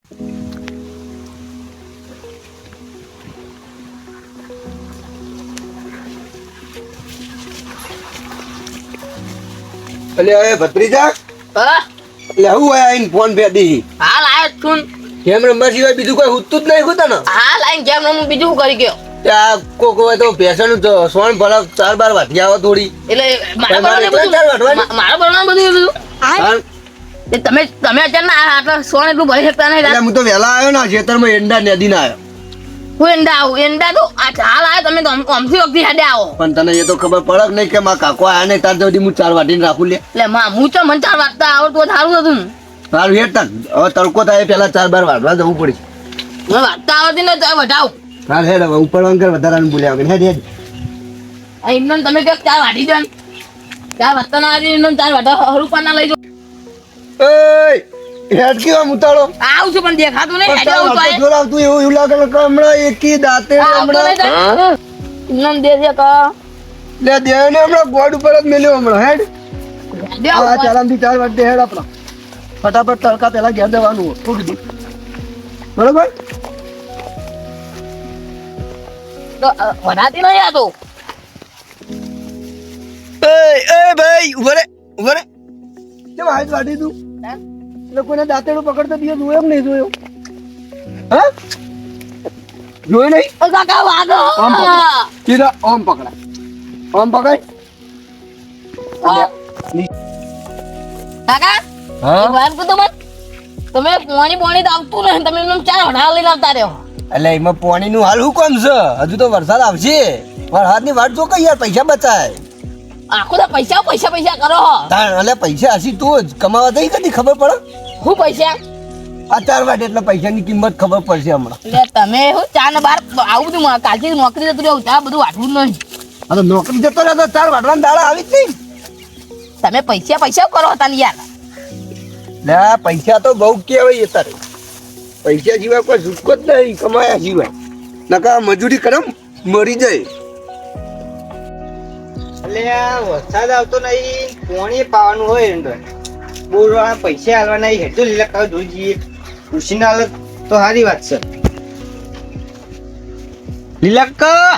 અલે હવે ભત્રીજા એટલે હું આઈને ફોન ફેડી હાલ આયો છું ગેમ રમવા સિવાય બીજું કોઈ હુતું જ નહીં હોતા ને હાલ આઈને ગેમ રમું બીજું કરી ગયો ત્યાં કોક હોય તો ભેસણ સોણ ભલા 4-12 વાટી આવો થોડી એટલે મારા ભણવાનું બધું તમે અત્યારે ના આટલા સોણ એટલું ભરી શકતા નહીં એટલે હું તો વહેલા આવ્યો ને ખેતરમાં એંડા નદી ના આવ્યો હું એંડા તો હાલ આવ્યો તમે તો અમથી વખતે હાડે આવો પણ તને એ તો ખબર પડે કે નહીં કે મારા કાકો આયા નહીં તાર સુધી હું 4 વાટીને રાખું લે એટલે હું તો મને 4 વાગતા આવો તો સારું હતું ને સારું હેડ તન હવે તડકો થાય પેલા 4-12 વાટવા જવું પડી મને વાગતા આવતી ને તો વટાવ હાલ હેડ હવે ઉપર અંકર વધારાનું બોલ્યા વગર હેડ હેડ એમને તમે કે 4 વાટી દો 4 વાગતા ના આવી એમને 4 વાટા હરુપા ના લઈ જાઓ એય હેડ કેવા મુતાળો આવું છું પણ દેખાતું નહીં હેડે આવું તો જોરાવતું એવું લાગે કે હમણાં એકી દાંતે હમણાં નામ દે દે કા લે દેવ ને હમણાં ગોડ ઉપર જ મેલ્યો હમણાં હેડ દે આ ચાલામથી 4 વાટે હેડ આપણા ફટાફટ તડકા પેલા ઘેર દેવાનું શું કીધું બરોબર તો વડાતી નહીં આ તો એ ભાઈ ઉભો રે કેમ હાથ વાટી તું લોકોને દાંતેડો પકડતો દિયો જોયો કે નહીં જોયો હા જોયો નહીં ઓ કાકા વાગો ઓમ પકડ સીધા ઓમ પકડા ઓમ પકડ કાકા હા એક વાત કહું તમે પાણી તો આવતું નહીં તમે એમને 4 વડા લઈને આવતા રહ્યો એટલે એમાં પાણી નું હાલ હું કોમ છે હજુ તો વરસાદ આવશે વરસાદની વાટ જો કે યાર પૈસા બચાય આખો તો પૈસા કરો એટલે પૈસા હસી તું જ કમાવા થઈ કદી ખબર પડે હું પૈસા આ 4 વાટે એટલે પૈસાની કિંમત ખબર પડશે હમણાં એટલે તમે હું 4 ને 12 આવું બધું કાલથી નોકરી જતું રહ્યું ત્યાં બધું વાટવું નહીં આ તો નોકરી જતો રહ્યો તો 4 વાટવાના દાડા આવી જ નહીં તમે પૈસા કરો હતા ને યાર લે પૈસા તો બહુ કહેવાય અત્યારે પૈસા સિવાય કોઈ છૂટકો જ નહીં કમાયા સિવાય નકા મજૂરી કરમ મરી જાય એટલે આ વરસાદ આવતો નહીં પોણી પાવાનું હોય એમ બોરવાળા પૈસા હાલવા નહીં હેઠો લીલા કાવ જોઈ જઈએ ઉછીને હાલ તો સારી વાત છે લીલા કાકા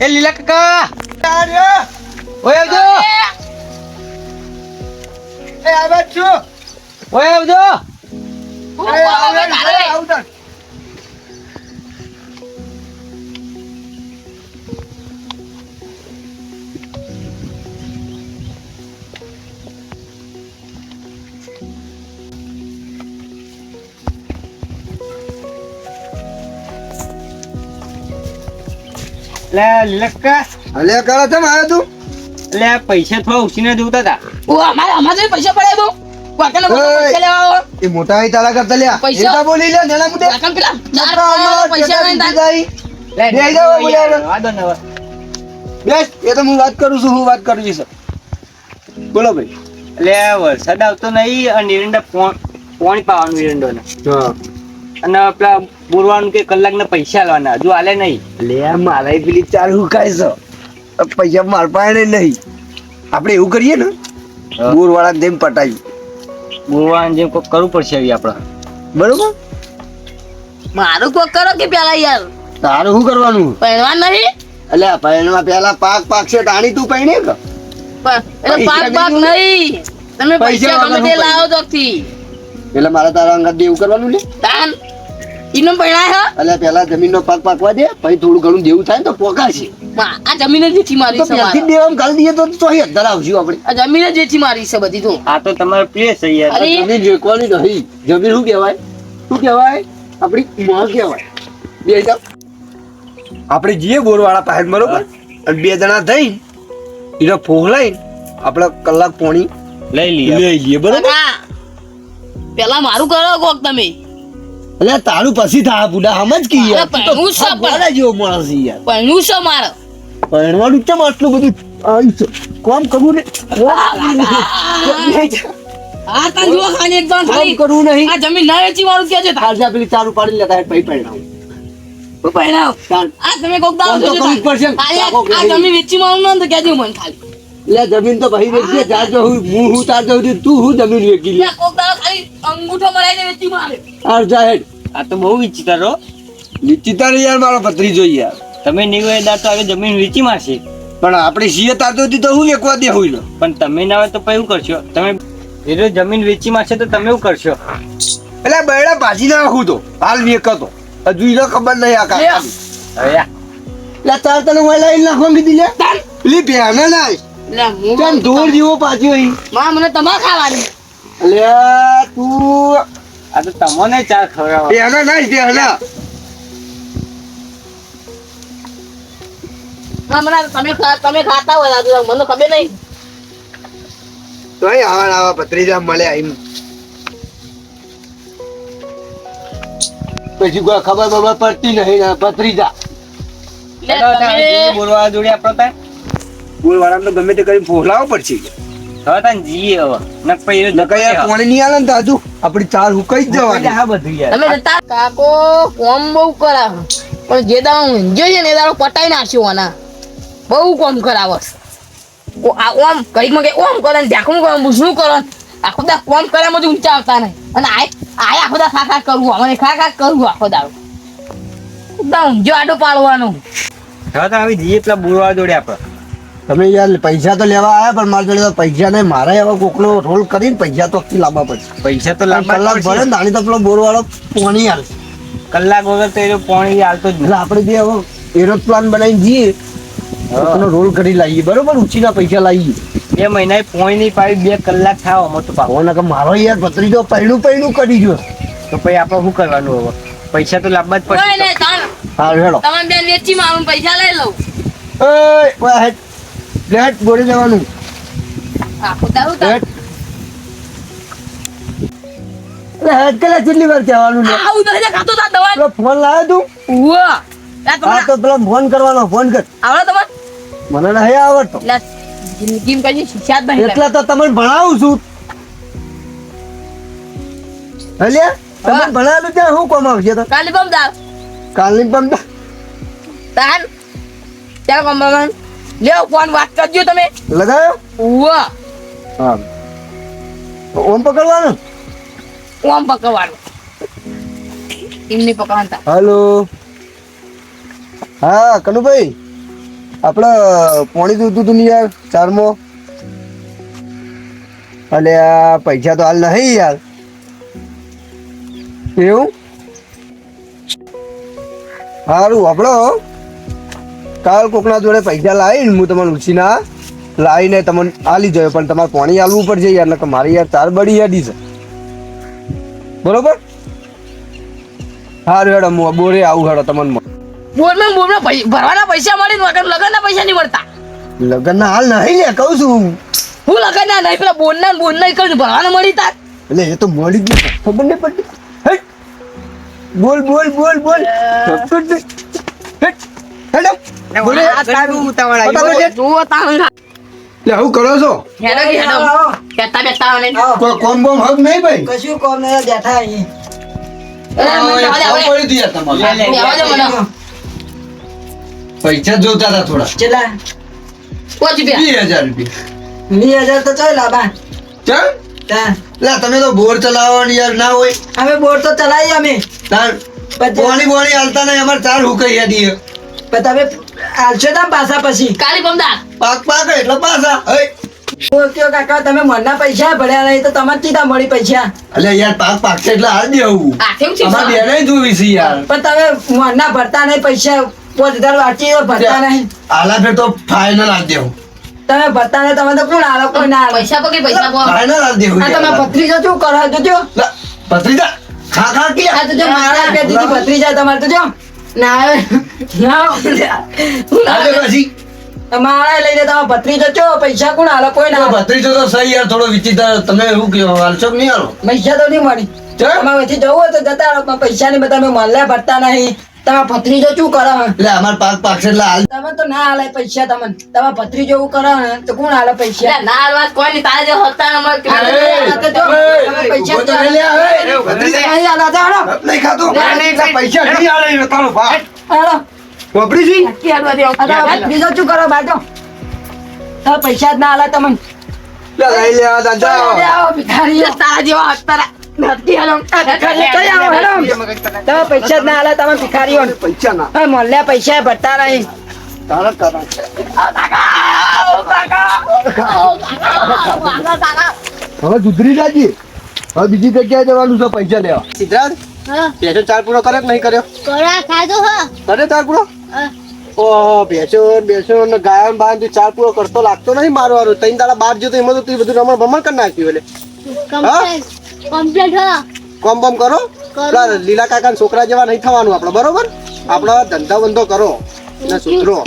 એ લીલા કાકા ઓય આવજો એ આવાજ છો ઓય આવજો લે લીલક્કા અલે કાળા કેમ આવ્યો તું એટલે આ પૈસા થોડા ઉછીને જોતા હતા ઓ અમારે પૈસા પડે બહુ વાકને પૈસા લેવા આવો એ મોટા હઈ તારા કરતા લ્યા પૈસા? એટા બોલી લે નેલા મુદે વાકન પેલા 4 પૈસા નહીં તા લે બે જાઓ બોલ્યા વાદો ન બેસ એ તો હું વાત કરું છું બોલો ભાઈ એટલે આ વરસાદ આવતો નહીં અને એરંડા પોણી પાવાનું એરંડોને હા અને પેલા બોરવાનું કે કલાકના પૈસા આલવાના હજુ આલે નહીં લે મારા પેલી 4 હુકાય છે પૈસા માર પાસે નહીં આપણે એવું કરીએ ને બોર વાળા જેમ પટાવી બોરવાનું જેમ કોઈ કરવું પડશે હવે આપણે બરોબર મારું કોક કરો કે પેલા યાર તારે શું કરવાનું પહેરવા નહીં એટલે પૈણમાં પેલા પાક છે તાણી તું પૈણે કે એટલે પાક નહીં તમે પૈસા ગમે તે લાવો તો થી એટલે મારે તારા અંગત દેવું કરવાનું લે તાન ઈનો પૈણા હે એટલે પેલા જમીનનો પાક પાકવા દે પછી થોડું ઘણું દેવું થાય ને તો પોકાશે આ જમીન જ જેથી મારી તો છે ત્યાંથી દેવામાં કાઢી દઈએ તો ચોહી હજાર આવશું આપણે આ જમીન જ જેથી મારી છે બધી તો આ તો તમારે પ્રિય છે યાર અરે જમીન વેચવાની નહીં જમીન શું કહેવાય આપણી માં કહેવાય બે જાવ આપણે જઈએ બોરવાળા પાસે બરોબર અને 2 જણા થઈ એનો ફોગલાઈ આપણે કલાક પોણી લઈ લઈએ લઈ જઈએ બરોબર કાકા, પેલા મારું કરો કોક તમે એટલે તારું પછી થા બુડા સમજ કે યાર અરે તું તો પણ હું શું બોલા જેવો માણસ છે યાર પહેણું છે મારે પરણવાનું કેમ આટલું બધું આવ્યું છે કોમ કરવું ને આ તન જો ખાલી એકદમ કોમ ખાલી કરવું નહીં આ જમીન ના વેચી વાળું કે છે તાર પેલી ચારું પાડી લેતા હે પૈ પરણાવું પહેણાવ આ તમે કોક દાવ કોમ તો કરવું જ પડશે ને. આ જમીન વેચી વાળું ના તો કેજો મને ખાલી એટલે જમીન તો ભાઈ વેચી ચાર જો હું તાર જાઉં છું, તું હું જમીન વેચી લે લે, કોક દાડો ખાલી અંગૂઠો મરાઈને વેચી મારે. આર જા હેડ આ તો બહુ વિચિત્ર હો. નિશ્ચિતા ને યાર મારો ભત્રીજો યાર તમે નહીં હોય દાર તો હવે જમીન વેચી મારશે. પણ આપણે સીએ તારતો હતી તો હું વેચવા દે હોય ને પણ તમે ના હોય તો પછી શું કરશો? તમે એ જો જમીન વેચી મારશે તો તમે શું કરશો? એટલે બૈડા ભાજી નાખું તો હાલ વેકતો હજુ ઈને ખબર નહીં આ કાકા હવે આ લે તાર તને હું લઈ નાખવા કીધી લે પેલી બેને નાય લે, હું કેમ ઢોર જેવો પાછો અહીં માં મને તમારે ખાવાની. લે તું આ તો તમને ચાર ખવડાવો. બેને નાય બેને માં મને તમે ખાતા હોય આ તો મને ખબર નહીં. તો આવા ભત્રીજા મળ્યા એમ પછી કોઈ ખબર બબર પડતી નહીં ને ભત્રીજા લે, ચાલો, તારે તમે જીએ બોલવા જોડે આપણો તાર. બોલવાળાને તો ગમે તે કરી ફોલાવો પડશે હવે તાન જીએ હવે. નક પછી એ નકર યાર પાણી નહીં આલે ને તો હજુ આપણી ચાર હુકાઈ જ જવાની આ બધું યાર. તમે જતા કાકો કોમ બહુ કરાવે પણ જે દાડો ઊંઘ્યો છે ને એ દાડો પટાઈ નાખ્યો આના બહુ કોમ કરાવે છે. આ ઓમ કઈકમાં કઈ ઓમ કરે ને ઢાંકણું કરે ને બુસણું કરે ને આખો દા કોમ કર્યામાં જ ઊંચા આવતા નહીં અને આ આખો દા ખા કરવું મને ખા કરવું આખો દાડો દા ઊંઘ્યો આડો પાડવાનો. હવે તો આવી જીએ પેલા બોલવા જોડે આપણે. તમે યાર પૈસા તો લેવા આવ્યા પણ મારા જોડે તો પૈસા નહીં મારે હવે કોકનો રોલ કરીને પૈસા તો લાવવા પડશે પૈસા તો લાંબા કલાક ભરે ને દાણી તો પેલો બોરવાળો પાણી આલે કલાક વગર તો એ પાણી હાલતો જ એટલે આપણે જે હવે એરોપ્લાન બનાવીને જઈએ એનો રોલ કરી લાવીએ બરોબર ઉછીના પૈસા લાવીએ બે મહિના પોણી નહીં પાડી 2 કલાક થાવ અમે તો પાકો. કોને કે મારો યાર ભત્રીજો પૈણું કરી ગયો તો પછી આપણે શું કરવાનું હવે? પૈસા તો લાવવા જ કોઈ પડશે. નહીં તાણ હા હેડો તમે બેન વેચી મારું પૈસા લઈ લઉં એ ઓય હેડ લેટ બોરી જવાનું આખો દાડો તાણ. હેડ એટલે હેડ કલા કેટલી વાર કહેવાનું ને આવું તો ખાતો તા દવા પેલો ફોન લાવ્યો તું ઉવા લા હા તમને તો પેલો ફોન કરવાનો ફોન કર આવડે તમને મને નહીં આવડતો લા જિંદગીમાં કદી શિક્ષા જ નહીં એટલા તો તમને ભણાવું છું હલ્યા તમે ભણાવેલું ત્યાં શું કામ આવશે તો કાલી બમ દાવ કાલની પંપ તાન ચાલ કમરામાં લેવો ફોન વાત કરજો તમે લગાયો ઉવા હા ઓમ પકડવાનું ઓમ પકડવાનું એમને પકડવાનું તા હાલો હા કનુભાઈ આપણે પાણી દૂધું તું યાર ચારમાં અલે આ પૈસા તો હાલ નહીં યાર એવું સારું આપણો કાલ કોકના જોડે પૈસા લાવીને હું તમને ઉછીના લાવીને તમને આલી જાય પણ તમારે પાણી આલવું પડશે યાર નકર મારી યાર ચાર બળી યાદી છે બરોબર સારું હેડો હું બોરે આવું હેડો તમને બોલમાં ભરવાના પૈસા મળી ને વગર લગનના પૈસા નહીં મળતા લગ્ન હાલ નહીં લે કહું છું હું લગનના નહીં પેલા બોલના કરું ભરવાના મળી તાર એટલે એ તો મળી ગયું ખબર નહીં પડતી હેટ. બોલ બોલ બોલ બોલ હેટ. હેડો. બોલે. આ તારું ઉતાવળ આવી. ફટાફટ. જુઓ તાણ લે હું કરો છો હેડો કે હેડો બેઠા બેઠા ને કોઈ કોમ બોમ હક નહીં ભાઈ કશું કોમ નહીં બેઠા અહીં પડી દી યાર તમારે. લે, લે. પૈસા જોતા હતા થોડા ચલા 20,000 રૂપિયા 20,000 તો ચાલ લાબા ચાલ તા લે તમે તો બોર ચલાવવાની યાર ના હોય અમે બોર તો ચલાવી અમે તાર પાણી બોણી હાલતા નહીં અમારે ચાર હુકાઈ યાદી હે. પણ તમે આલશો તા પાછા પછી કાલી બમદાર પાક પાક એટલે પાછા હે હું કયો કાકા તમે મનના પૈસા ભર્યા નહીં તો તમારે ચીતા મળી પૈસા અલે યાર પાક પાક એટલે હાલ દેવું આ કેમ છે અમાર બેને જોવી છે યાર પણ તમે મનના ભરતા નહીં પૈસા 5,000 વાંચી ભરતા નહીં આલા ફેર તો ફાઇનલ હાલ દેવું તમે ભરતા નહીં તમે તો કોણ આલો કોઈ ના આલો પૈસા પકડી પૈસા પકડ ફાઇનલ હાલ દેવું આ તમે ભત્રીજો શું કરો જોજો પત્રીજા ખા ખા કે આ તો જો મારા બે દીદી ભત્રીજા તમારે તો જો ના આવે આજે પછી મારા લઈને તમે ભત્રીજો છો પૈસા કોણ આલો કોઈ ના આલો ભત્રીજો તો સહી યાર થોડો વિચિત્ર તમે એવું કયો હાલશો કે નહીં હાલો પૈસા તો નહીં મળી ચલ. તમારે વચ્ચે જવું હોય તો જતા રહો પણ પૈસા નહીં તમે મલ્યા ભરતા નહીં તમે ભત્રીજો શું કરો એટલે અમાર પાક પાક છે એટલે હાલ તમે તો ના હાલે પૈસા તમે તમે ભત્રીજો એવું કરો ને તો કોણ હાલે પૈસા ના હાલવા કોઈ નહીં તારે જે હતા નંબર આ તો જો, તમે પૈસા ઉભો તો નહીં લે, હવે. ભત્રીજા, નહીં હાલે જાઓ નહીં ખાતો પૈસા નહીં હાલે તારો ભાઈ હાલો વાપરી છી નક્કી હાલવા દે આ તો ભત્રીજો શું કરો બાજો તમે પૈસા જ ના આલા તમને લે લઈ લે આ દાદા આવો ભિખારીઓ તારા જેવા હસ્તારા નથી હાલો કઈ આવો હેડો તમે પૈસા જ ના આલા તમે ભિખારીઓ પૈસા ના હવે મોલ્યા પૈસા ભરતા નહીં તારા તારા હવે સુધરી જાજી હવે બીજી જગ્યાએ જવાનું છે પૈસા લેવા સિદ્ધાર્થ ભેંસો ચાર પૂરો કર્યો કે નહીં કર્યો કરે ચાર પૂરો ઓહો ભેંસો ને ગાયન બાયન તું ચાર પૂરો કરતો લાગતો નહીં મારો વારો ત્રણ દાડા બહાર જતો એમાં તો તું બધું રમણ ભમણ કરી નાખ્યું એટલે કોમ બમ કરો પેલા લીલા કાકા છોકરા જેવા નહીં થવાનું આપણે બરોબર આપણે ધંધા બંધો કરો ને સુધરો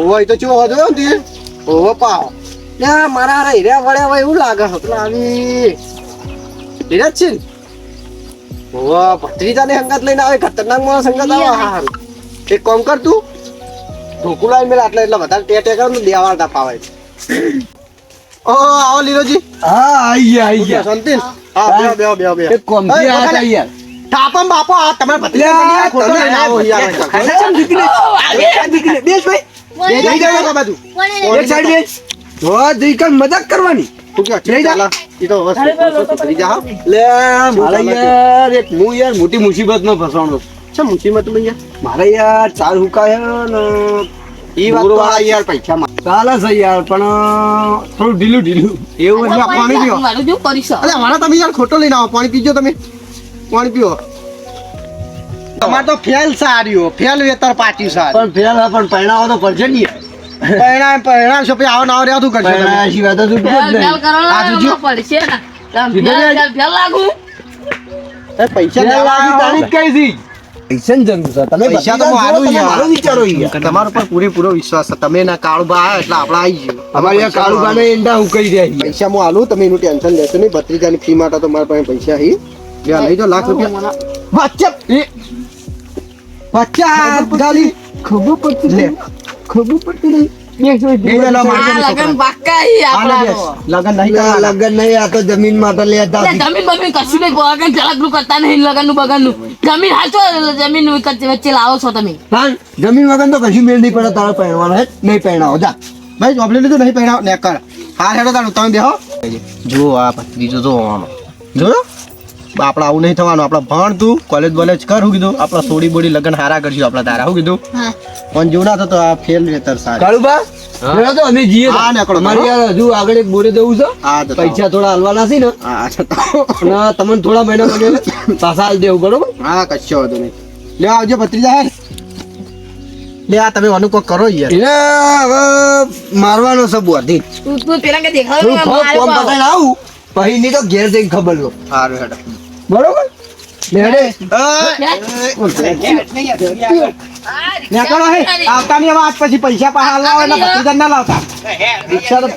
હોય તો ચેવો હતો ને ઓહો પાવ લે મારા હારા હીરા વળ્યા હોય એવું લાગે છે પેલા આવી હીરા જ છે ને ઓહો ભત્રીજાને હંગાત લઈને આવે ખતરનાક માણસ હંગાત આવે હારું એક કામ કર તું ઢોકુલાઈ મેળ આટલા એટલે વધારે ટેટે કર ને દેવાળતા પાવે ઓહો આવો લીલોજી હા આઈ ગયા શાંતિ હા બેહો એક કોમથી આયા તા યાર ઠાપમ બાપો આ તમારા ભત્રીજા બની ખોટો લઈને આવો યાર બેસ ભાઈ જઈ જાવ બાજુ એક સાઈડ બેસ જો જઈ કર મજાક કરવાની તું કે જઈ જા ઈ તો બસ કરી જા લે મારે યાર એક હું યાર મોટી મુસીબતમાં ફસાણો છે મુસીબત ભૈયા મારે યાર ચાર હુકાયા ને ઈ વાત તો આ યાર પૈસા માં ચાલે છે યાર પણ થોડું ઢીલું એવું એટલે પાણી પીઓ મારું જો કરીશ અરે મારા તમે યાર ખોટો લઈને આવો પાણી પીજો તમે પાણી પીઓ તમાર તો ફેલ સાર્યો ફેલ વેતર પાચ્યું સાર પણ ફેલ પણ પહેણાવો તો પડશે ને યાર પરિણામ છો પછી આવો નાવ રહ્યા તું કરશો તમે પહેણા સિવાય તો છૂટકો જ નહીં. આ જોજો પડશે ને ફેલ લાગુ પૈસા ફેલ લેવા લાગી તારી જ કઈ હતી? પૈસાની જરૂર છે. તમે પૈસા તો બધી મારું તમે યાર. મારું વિચારો યાર. તમારા પર પૂરેપૂરો વિશ્વાસ છે તમે ના કાળુબા આવ્યા એટલે આપણે આવી ગયું અમારે યાર કાળુબાને એંડા ઉકળી રહ્યા છે. પૈસા હું આલું તમે એનું ટેન્શન લેશો નહીં ભત્રીજાની ફી માટે તો મારા પાસે પૈસા હી લ્યો લઈ જાઓ લાખ રૂપિયા બચ્ચા ગાલી ખબર પડતી લે ખબર પડતી નહીં. લગન પાક્કા ઈ આપણા લગન નહીં આ કરવા લગન નહીં આ તો જમીન માટે લેતા જમીન બમીન કશું નહીં બગન ચલાકલું કરતા નહીં લગનનું બગનનું જમીન હાચો જમીન વચ્ચે લાવો છો તમે હા જમીન વગર તો કશું મેળ નહીં પડે તારે પહેરવાનો હે નહીં પહેરાવો જા ભાઈ જોબલે લીધું નહીં પહેરાવ ને કર હાર હેડો તારું તમે બેહો જો આ ભત્રીજો જો આનો જોયો આપણે આવું નહીં થવાનું આપણે ભણ તું કોલેજ બોલેજ કર હું કીધું આપણે થોડી બોડી લગન હારા કરશું આપણે તારા હું કીધું પણ જો ના તો આ ફેલ વેતર સારી કાળુબા પેલા તો અમે જઈએ હા, નીકળો. અમારે યાર હજુ આગળ એક બોરે જવું છે હા તો પૈસા થોડા હાલવાના છે ને હા અને તમને થોડા મહિના પછી પાછા હાલ દેવું બરોબર હા કશો વાંધો નહીં લે આવજો ભત્રીજા હેડ લે આ તમે અનુકો કરો યાર એને હવે મારવાનો છે બોધી તું પેલા કે દેખાવ થોડું કોમ બતાવીને આવું પછી ની તો ઘેર જઈને ખબર લો સારું હેડ બરોબર લેડે નીકળો હે આવતા ની આજ પછી પૈસા પાછા હાલવા એટલે ભત્રીજા ના લાવતા રિક્ષા તો